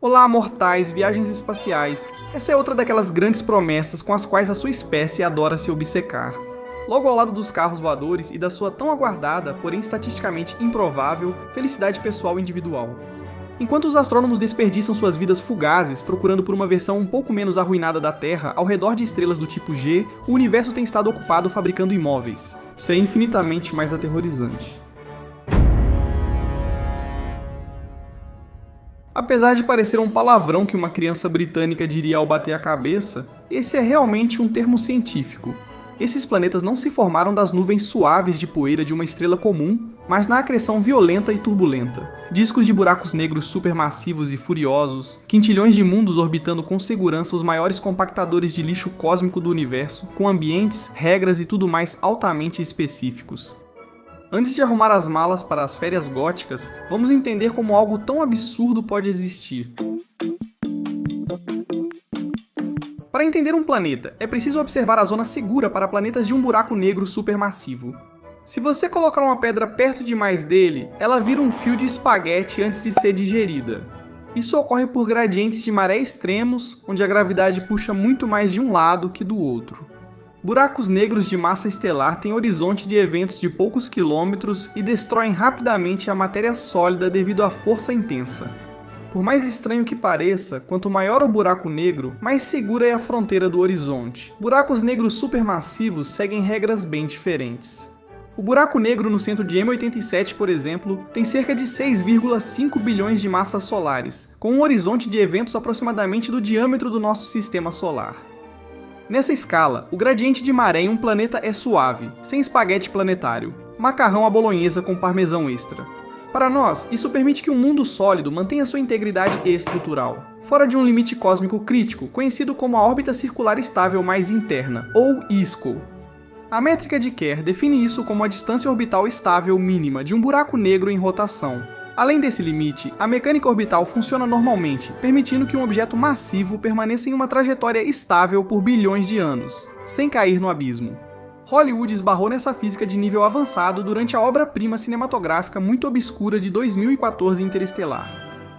Olá, mortais, viagens espaciais. Essa é outra daquelas grandes promessas com as quais a sua espécie adora se obcecar. Logo ao lado dos carros voadores e da sua tão aguardada, porém estatisticamente improvável, felicidade pessoal individual. Enquanto os astrônomos desperdiçam suas vidas fugazes procurando por uma versão um pouco menos arruinada da Terra ao redor de estrelas do tipo G, o universo tem estado ocupado fabricando imóveis. Isso é infinitamente mais aterrorizante. Apesar de parecer um palavrão que uma criança britânica diria ao bater a cabeça, esse é realmente um termo científico. Esses planetas não se formaram das nuvens suaves de poeira de uma estrela comum, mas na acreção violenta e turbulenta. Discos de buracos negros supermassivos e furiosos, quintilhões de mundos orbitando com segurança os maiores compactadores de lixo cósmico do universo, com ambientes, regras e tudo mais altamente específicos. Antes de arrumar as malas para as férias góticas, vamos entender como algo tão absurdo pode existir. Para entender um planeta, é preciso observar a zona segura para planetas de um buraco negro supermassivo. Se você colocar uma pedra perto demais dele, ela vira um fio de espaguete antes de ser digerida. Isso ocorre por gradientes de maré extremos, onde a gravidade puxa muito mais de um lado que do outro. Buracos negros de massa estelar têm horizonte de eventos de poucos quilômetros e destroem rapidamente a matéria sólida devido à força intensa. Por mais estranho que pareça, quanto maior o buraco negro, mais segura é a fronteira do horizonte. Buracos negros supermassivos seguem regras bem diferentes. O buraco negro no centro de M87, por exemplo, tem cerca de 6,5 bilhões de massas solares, com um horizonte de eventos aproximadamente do diâmetro do nosso sistema solar. Nessa escala, o gradiente de maré em um planeta é suave, sem espaguete planetário, macarrão à bolonhesa com parmesão extra. Para nós, isso permite que um mundo sólido mantenha sua integridade estrutural, fora de um limite cósmico crítico, conhecido como a órbita circular estável mais interna, ou ISCO. A métrica de Kerr define isso como a distância orbital estável mínima de um buraco negro em rotação. Além desse limite, a mecânica orbital funciona normalmente, permitindo que um objeto massivo permaneça em uma trajetória estável por bilhões de anos, sem cair no abismo. Hollywood esbarrou nessa física de nível avançado durante a obra-prima cinematográfica muito obscura de 2014 Interestelar.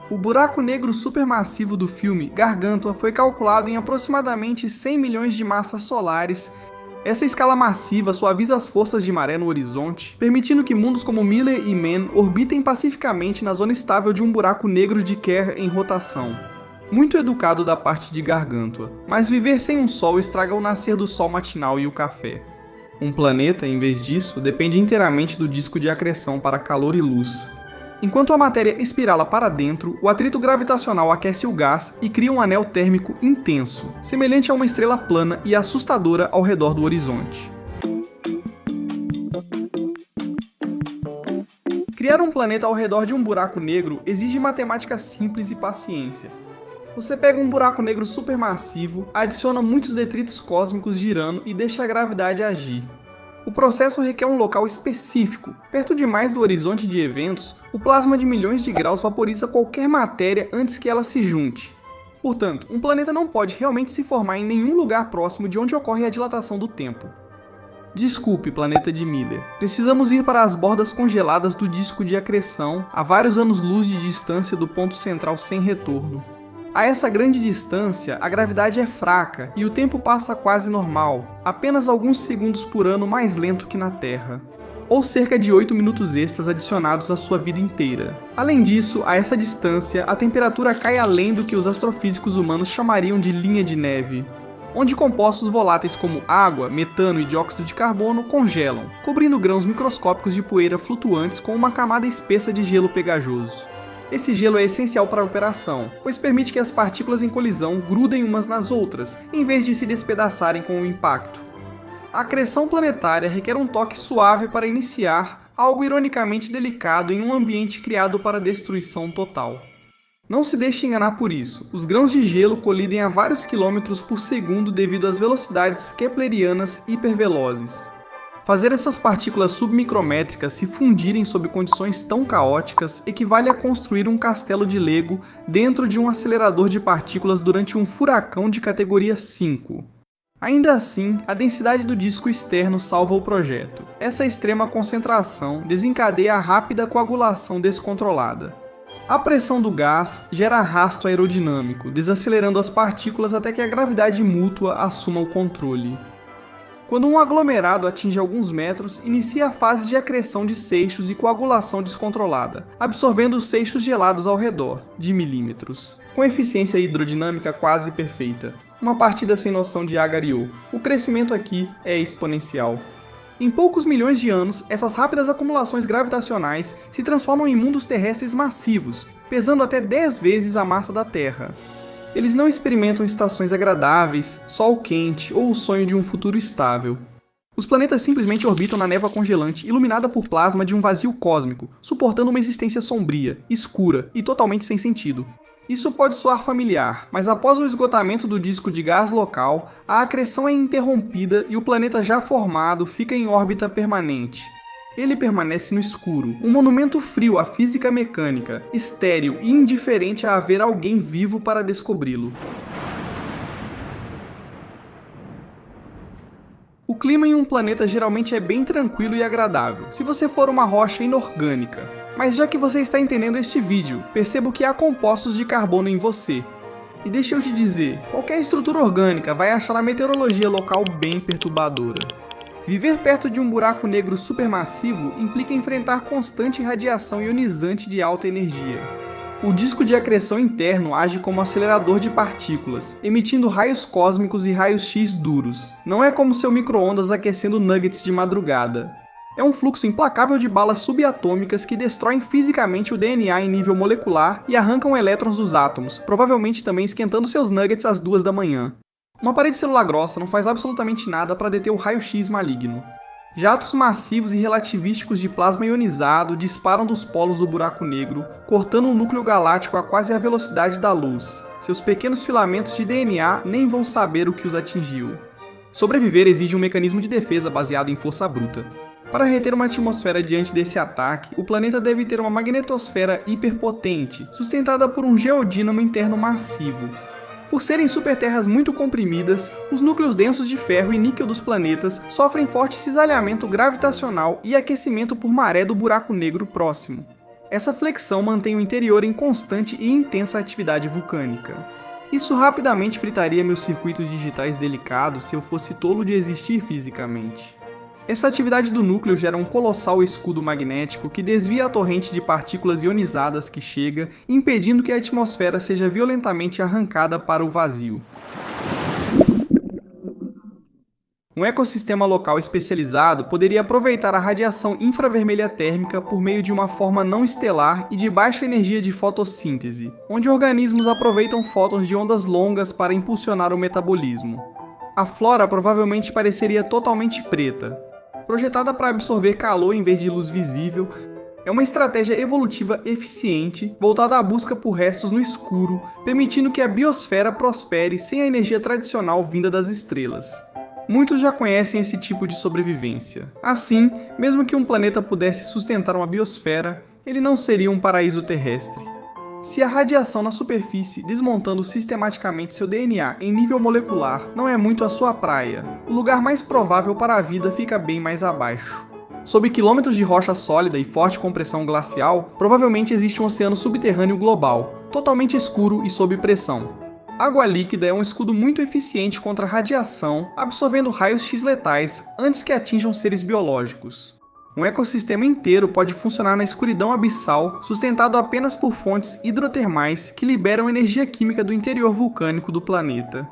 O buraco negro supermassivo do filme, Gargantua, foi calculado em aproximadamente 100 milhões de massas solares. Essa escala massiva suaviza as forças de maré no horizonte, permitindo que mundos como Miller e Mann orbitem pacificamente na zona estável de um buraco negro de Kerr em rotação. Muito educado da parte de Gargantua, mas viver sem um sol estraga o nascer do sol matinal e o café. Um planeta, em vez disso, depende inteiramente do disco de acreção para calor e luz. Enquanto a matéria espirala para dentro, o atrito gravitacional aquece o gás e cria um anel térmico intenso, semelhante a uma estrela plana e assustadora ao redor do horizonte. Criar um planeta ao redor de um buraco negro exige matemática simples e paciência. Você pega um buraco negro supermassivo, adiciona muitos detritos cósmicos girando e deixa a gravidade agir. O processo requer um local específico. Perto demais do horizonte de eventos, o plasma de milhões de graus vaporiza qualquer matéria antes que ela se junte. Portanto, um planeta não pode realmente se formar em nenhum lugar próximo de onde ocorre a dilatação do tempo. Desculpe, planeta de Miller. Precisamos ir para as bordas congeladas do disco de acreção, a vários anos-luz de distância do ponto central sem retorno. A essa grande distância, a gravidade é fraca e o tempo passa quase normal, apenas alguns segundos por ano mais lento que na Terra, ou cerca de 8 minutos extras adicionados à sua vida inteira. Além disso, a essa distância, a temperatura cai além do que os astrofísicos humanos chamariam de linha de neve, onde compostos voláteis como água, metano e dióxido de carbono congelam, cobrindo grãos microscópicos de poeira flutuantes com uma camada espessa de gelo pegajoso. Esse gelo é essencial para a operação, pois permite que as partículas em colisão grudem umas nas outras, em vez de se despedaçarem com o impacto. A acreção planetária requer um toque suave para iniciar, algo ironicamente delicado em um ambiente criado para destruição total. Não se deixe enganar por isso, os grãos de gelo colidem a vários quilômetros por segundo devido às velocidades keplerianas hipervelozes. Fazer essas partículas submicrométricas se fundirem sob condições tão caóticas equivale a construir um castelo de Lego dentro de um acelerador de partículas durante um furacão de categoria 5. Ainda assim, a densidade do disco externo salva o projeto. Essa extrema concentração desencadeia a rápida coagulação descontrolada. A pressão do gás gera arrasto aerodinâmico, desacelerando as partículas até que a gravidade mútua assuma o controle. Quando um aglomerado atinge alguns metros, inicia a fase de acreção de seixos e coagulação descontrolada, absorvendo os seixos gelados ao redor, de milímetros, com eficiência hidrodinâmica quase perfeita. Uma partida sem noção de Agariô. O crescimento aqui é exponencial. Em poucos milhões de anos, essas rápidas acumulações gravitacionais se transformam em mundos terrestres massivos, pesando até 10 vezes a massa da Terra. Eles não experimentam estações agradáveis, sol quente ou o sonho de um futuro estável. Os planetas simplesmente orbitam na névoa congelante, iluminada por plasma de um vazio cósmico, suportando uma existência sombria, escura e totalmente sem sentido. Isso pode soar familiar, mas após o esgotamento do disco de gás local, a acreção é interrompida e o planeta já formado fica em órbita permanente. Ele permanece no escuro, um monumento frio à física mecânica, estéril e indiferente a haver alguém vivo para descobri-lo. O clima em um planeta geralmente é bem tranquilo e agradável, se você for uma rocha inorgânica. Mas já que você está entendendo este vídeo, percebo que há compostos de carbono em você. E deixa eu te dizer, qualquer estrutura orgânica vai achar a meteorologia local bem perturbadora. Viver perto de um buraco negro supermassivo implica enfrentar constante radiação ionizante de alta energia. O disco de acreção interno age como acelerador de partículas, emitindo raios cósmicos e raios-x duros. Não é como seu micro-ondas aquecendo nuggets de madrugada. É um fluxo implacável de balas subatômicas que destroem fisicamente o DNA em nível molecular e arrancam elétrons dos átomos, provavelmente também esquentando seus nuggets às 2 da manhã. Uma parede celular grossa não faz absolutamente nada para deter o raio-x maligno. Jatos massivos e relativísticos de plasma ionizado disparam dos polos do buraco negro, cortando o núcleo galáctico a quase a velocidade da luz. Seus pequenos filamentos de DNA nem vão saber o que os atingiu. Sobreviver exige um mecanismo de defesa baseado em força bruta. Para reter uma atmosfera diante desse ataque, o planeta deve ter uma magnetosfera hiperpotente, sustentada por um geodínamo interno massivo. Por serem superterras muito comprimidas, os núcleos densos de ferro e níquel dos planetas sofrem forte cisalhamento gravitacional e aquecimento por maré do buraco negro próximo. Essa flexão mantém o interior em constante e intensa atividade vulcânica. Isso rapidamente fritaria meus circuitos digitais delicados se eu fosse tolo de existir fisicamente. Essa atividade do núcleo gera um colossal escudo magnético que desvia a torrente de partículas ionizadas que chega, impedindo que a atmosfera seja violentamente arrancada para o vazio. Um ecossistema local especializado poderia aproveitar a radiação infravermelha térmica por meio de uma forma não estelar e de baixa energia de fotossíntese, onde organismos aproveitam fótons de ondas longas para impulsionar o metabolismo. A flora provavelmente pareceria totalmente preta. Projetada para absorver calor em vez de luz visível, é uma estratégia evolutiva eficiente, voltada à busca por restos no escuro, permitindo que a biosfera prospere sem a energia tradicional vinda das estrelas. Muitos já conhecem esse tipo de sobrevivência. Assim, mesmo que um planeta pudesse sustentar uma biosfera, ele não seria um paraíso terrestre. Se a radiação na superfície, desmontando sistematicamente seu DNA em nível molecular, não é muito a sua praia, o lugar mais provável para a vida fica bem mais abaixo. Sob quilômetros de rocha sólida e forte compressão glacial, provavelmente existe um oceano subterrâneo global, totalmente escuro e sob pressão. Água líquida é um escudo muito eficiente contra a radiação, absorvendo raios-x letais antes que atinjam seres biológicos. Um ecossistema inteiro pode funcionar na escuridão abissal, sustentado apenas por fontes hidrotermais que liberam energia química do interior vulcânico do planeta.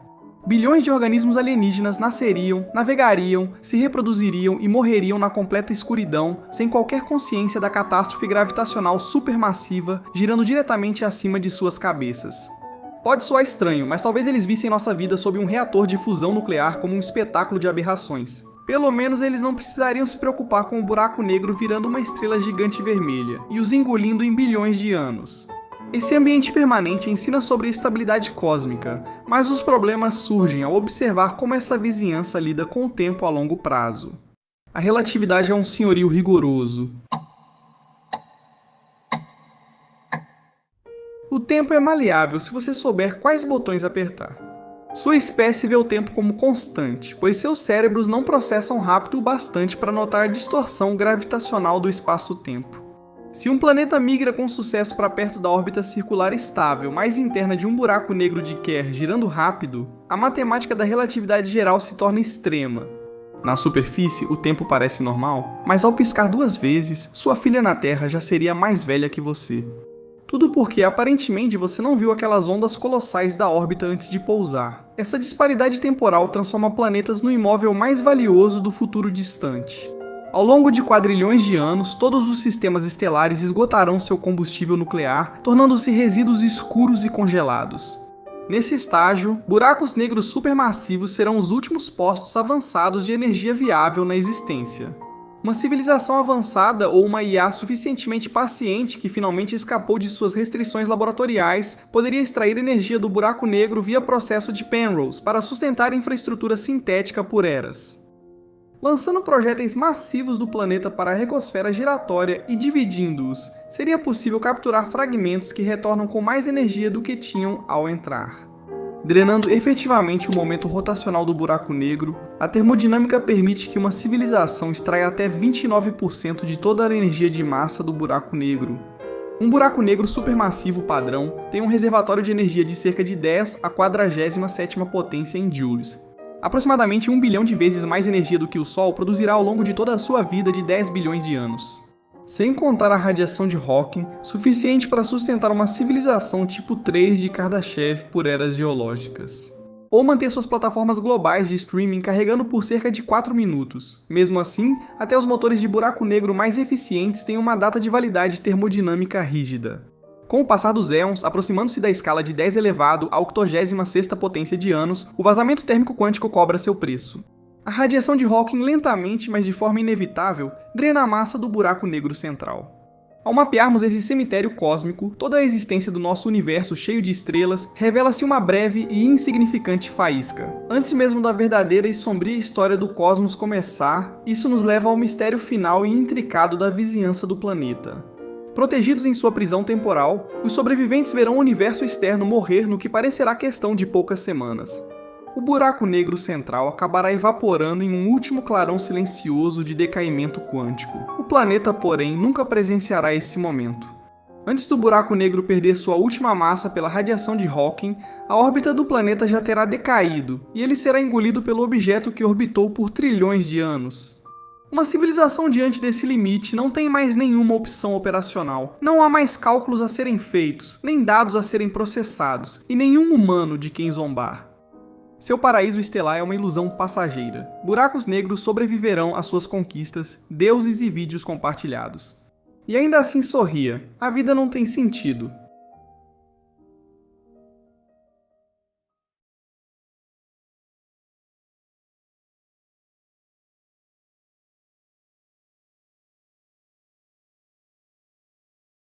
Bilhões de organismos alienígenas nasceriam, navegariam, se reproduziriam e morreriam na completa escuridão, sem qualquer consciência da catástrofe gravitacional supermassiva girando diretamente acima de suas cabeças. Pode soar estranho, mas talvez eles vissem nossa vida sob um reator de fusão nuclear como um espetáculo de aberrações. Pelo menos eles não precisariam se preocupar com o buraco negro virando uma estrela gigante vermelha e os engolindo em bilhões de anos. Esse ambiente permanente ensina sobre estabilidade cósmica, mas os problemas surgem ao observar como essa vizinhança lida com o tempo a longo prazo. A relatividade é um senhorio rigoroso. O tempo é maleável se você souber quais botões apertar. Sua espécie vê o tempo como constante, pois seus cérebros não processam rápido o bastante para notar a distorção gravitacional do espaço-tempo. Se um planeta migra com sucesso para perto da órbita circular estável mais interna de um buraco negro de Kerr girando rápido, a matemática da relatividade geral se torna extrema. Na superfície, o tempo parece normal, mas ao piscar 2 vezes, sua filha na Terra já seria mais velha que você. Tudo porque, aparentemente, você não viu aquelas ondas colossais da órbita antes de pousar. Essa disparidade temporal transforma planetas no imóvel mais valioso do futuro distante. Ao longo de quadrilhões de anos, todos os sistemas estelares esgotarão seu combustível nuclear, tornando-se resíduos escuros e congelados. Nesse estágio, buracos negros supermassivos serão os últimos postos avançados de energia viável na existência. Uma civilização avançada ou uma IA suficientemente paciente que finalmente escapou de suas restrições laboratoriais poderia extrair energia do buraco negro via processo de Penrose para sustentar a infraestrutura sintética por eras. Lançando projéteis massivos do planeta para a regosfera giratória e dividindo-os, seria possível capturar fragmentos que retornam com mais energia do que tinham ao entrar. Drenando efetivamente o momento rotacional do buraco negro, a termodinâmica permite que uma civilização extraia até 29% de toda a energia de massa do buraco negro. Um buraco negro supermassivo padrão tem um reservatório de energia de cerca de 10 à 47ª potência em joules. Aproximadamente 1 bilhão de vezes mais energia do que o Sol produzirá ao longo de toda a sua vida de 10 bilhões de anos. Sem contar a radiação de Hawking, suficiente para sustentar uma civilização tipo 3 de Kardashev por eras geológicas. Ou manter suas plataformas globais de streaming carregando por cerca de 4 minutos. Mesmo assim, até os motores de buraco negro mais eficientes têm uma data de validade termodinâmica rígida. Com o passar dos éons, aproximando-se da escala de 10 elevado à 86ª potência de anos, o vazamento térmico quântico cobra seu preço. A radiação de Hawking lentamente, mas de forma inevitável, drena a massa do buraco negro central. Ao mapearmos esse cemitério cósmico, toda a existência do nosso universo cheio de estrelas revela-se uma breve e insignificante faísca. Antes mesmo da verdadeira e sombria história do cosmos começar, isso nos leva ao mistério final e intricado da vizinhança do planeta. Protegidos em sua prisão temporal, os sobreviventes verão o universo externo morrer no que parecerá questão de poucas semanas. O buraco negro central acabará evaporando em um último clarão silencioso de decaimento quântico. O planeta, porém, nunca presenciará esse momento. Antes do buraco negro perder sua última massa pela radiação de Hawking, a órbita do planeta já terá decaído, e ele será engolido pelo objeto que orbitou por trilhões de anos. Uma civilização diante desse limite não tem mais nenhuma opção operacional. Não há mais cálculos a serem feitos, nem dados a serem processados, e nenhum humano de quem zombar. Seu paraíso estelar é uma ilusão passageira. Buracos negros sobreviverão às suas conquistas, deuses e vídeos compartilhados. E ainda assim sorria. A vida não tem sentido.